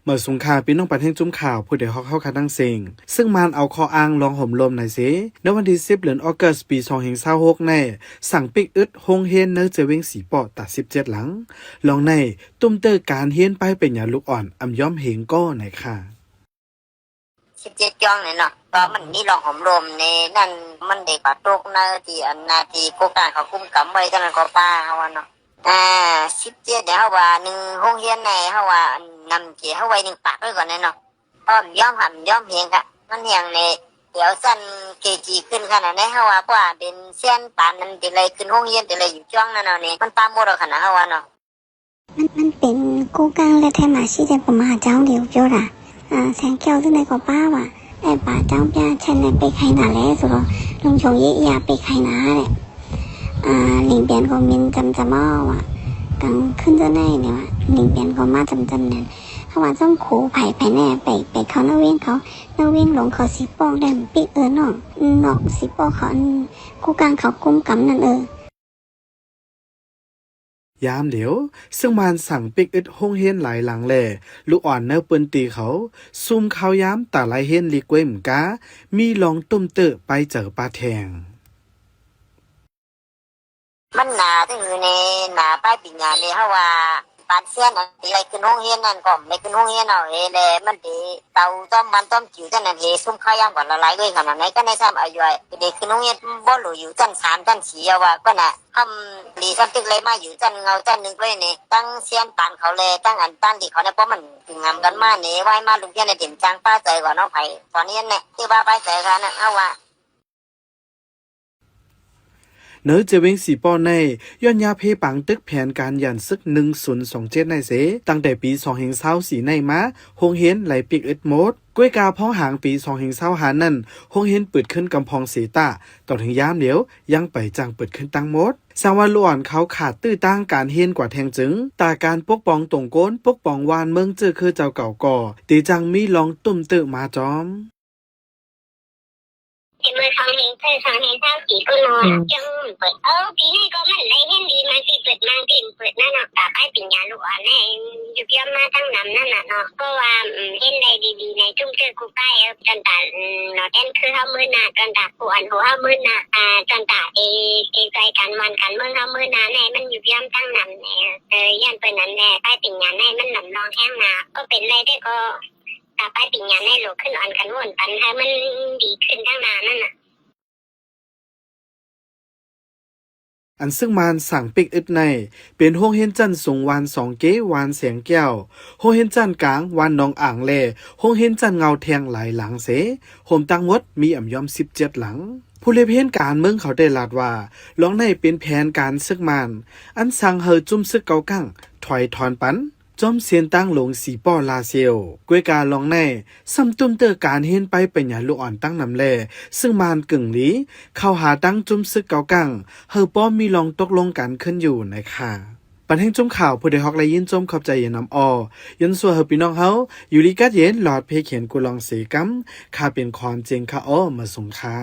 เมื่อสงขลาพี่น้องประเทศจุ้มข่าวผู้ใดฮอกเข้าคัดดังเสียงซึ่งมันเอาคออ้างลองห่มลมในเสในวันที่10 เดือนออกัสปี2026ในสั่งปิกอึดโฮงเฮนเนอร์เจวิงสีปอตัด17หลังลองในตุ้มเตอร์การเฮียนไปเป็นอย่าลูกอ่อนอำย้อมเหงก็ไหนค่ะ17จ้องเนี่ยเนาะก็มันนี่ลองหอมลมในนั่นมันเด็กกว่าตกนาทีอันนาทีโกการเขาคุ้มกำไว้จังนั้นก็ป้าเฮาว่าเนาะ17เดี๋ยวเฮาว่า1โรงเรียนในเฮาว่านำเกี่เฮาไว้1ปากไว้ก่อนเนาะอ้อมย้อมหำย้อมเพียงกะมันเฮียงในเดี๋ยวสั้นเกจีขึ้นขนาดไหนเฮาว่าเพราะว่าเป็นเส้นปานนั้นเป็นอะไรขึ้นโรงเรียนเป็นอะไรอยู่จ้องนั่นเนาะนี่มันตามบ่ดอกขนาดเฮาว่าเนาะมันเป็นกูกังและแทมาชีแต่ผมมาเจ้าเดียวเจ้าล่ะแสงแก้วที่ไหนก็ป้าว่ะไอ้ป่าเจ้าพี่ฉันไปใครหนาแล้วสุดลุงชงยี่ยาไปใครหนาเลยหลิงเปลี่ยนก็มินจำอ้อว่ะกังขึ้นจะแน่เนี่ยว่ะหลิงเปลี่ยนก็มาจำเนี่ยเขาว่าต้องขู่ไผ่แน่ไปเขาหน้าเว้นเขาหน้าเว้นหลงเขาสีโป้งได้ปีนอกสีโป้งเขากูกังเขากุ้มกำนั่นยามเดี๋ยวซึ่งมันสั่งปิกอึดโฮงเฮนหลายหลังแลลูกอ่อนเนื้อปืนตีเขาซุ่มเขาย้ำตาไหลเฮนลีกเว้มกามีลองตุ้มเตอไปเจอปลาแทงมันหนาที่คือในหนาป้ายปิญญาเนี่ยเฮาว่าปานเสียนอันที่ไรขึ้นโรงเรียนนั่นก็ไม่ขึ้นโรงเรียนเอาแลมันดีเตาต้มมันต้มจิ๋วจังนั้นเฮซุ่มข้าวยำก่อนละลายด้วยขนาดไหนก็ในซ้ำอายุเด็กขึ้นโรงเรียนบ่รู้อยู่จัน3จัน4ว่าก็น่ะทำดีสักตึกเลยมาอยู่จันเงาจันนึงเลยนี่ตั้งเสียนปานเขาเลยตั้งอันตั้งที่เขาเนี่ยเพราะมันงามกันมานี่ไว้มาลุงเพียนในเต็มจังป้าใจก่อนเนาะไผตอนนี้เนี่ยที่ว่าป้าใจกันน่ะเฮาว่าเนื้อเจวิงสีป้อในย้อนยาเพปังตึกแผนการยันซึก1027ในเสตั้งแต่ปี2024ในมาโฮงเฮนไหลปิกอึดโมดกล้วยกาพ้องหางปี2025นั่นโฮงเฮนเปิดขึ้นกำพองเสตาต่อถึงยามเดียวยังไปจังเปิดขึ้นตั้งโมดสางวันล้วนเขาขาดตื้อตั้งการเฮียนกว่าแทงจึงตาการปกป้องตรงโกนปกป้องวานเมืองเจอคือเจ้าเก่าก่อตีจังมีลองตุ่มตื้อมาจอมเมื่อเขาเห็นเพื่อนเขาเห็นเท่ากี่ก็นอนจังเปิดปีนี้ก็มันได้เห็นดีมันปีเปิดนั่นเนาะตาป้ายปิญญาลูกอ่อนแน่ยุบย่อมมาตั้งนำนั่นน่ะเนาะก็ว่าเห็นได้ดีๆในจุ่มเจอกูป้ายจนตาเนาะแทนคือเฮามื้อหน้าจนตากูอันหัวเฮามื้อหน้าจนตาใจกันวันกันเมืองเฮามื้อหน้าในมันยุบย่อมตั้งนำแน่ยันเปิ้นนั้นแน่ป้ายปิญญาในมันลำลองแห้งหน้าก็เป็นไรได้ก็ตาป้ายปิญญาในโลขึ้นอ่อนกันวนปันให้มันดีขึ้นทั้งนานนั่นน่ะอันซึ่งมันสั่งปิกอึดในเป็นโฮงเฮนจันสูงวัน2เกวันเสียงแก้วโฮงเฮนจันกลางวันน้องอ่างแลโฮงเฮนจันเงาแทงหลายหลังเสโฮมตั้งมดมีอ่ำย่อม17หลังผู้เลเพนการเมืองเขาได้ลาดว่าลองในเป็นแผนการซึกมันอันสั่งเฮอจุ่มซึกเกากั้งถอยถอนปันจอมเสียนตั้งหลงสีป้อลาเซียวกวยการลองในซ้ำตุ้มเตอการเห็นไปเป็นอย่าลูกอ่อนตั้งนำแลซึ่งมานกึ่งลีเข้าหาตั้งจุ่มซึกเกากังเฮอป้อมมีลองตกลงกันขึ้นอยู่นะคะปันแห่งจุ่มข่าวผู้ใดฮอกและยินจมขอบใจอย่านำยันสัวเฮอพี่น้องเฮาอยู่ลีกัดเย็นหลอดเพเขียนกุลองเสกัมข้าเป็นความเจงค่ะมาส่งค่ะ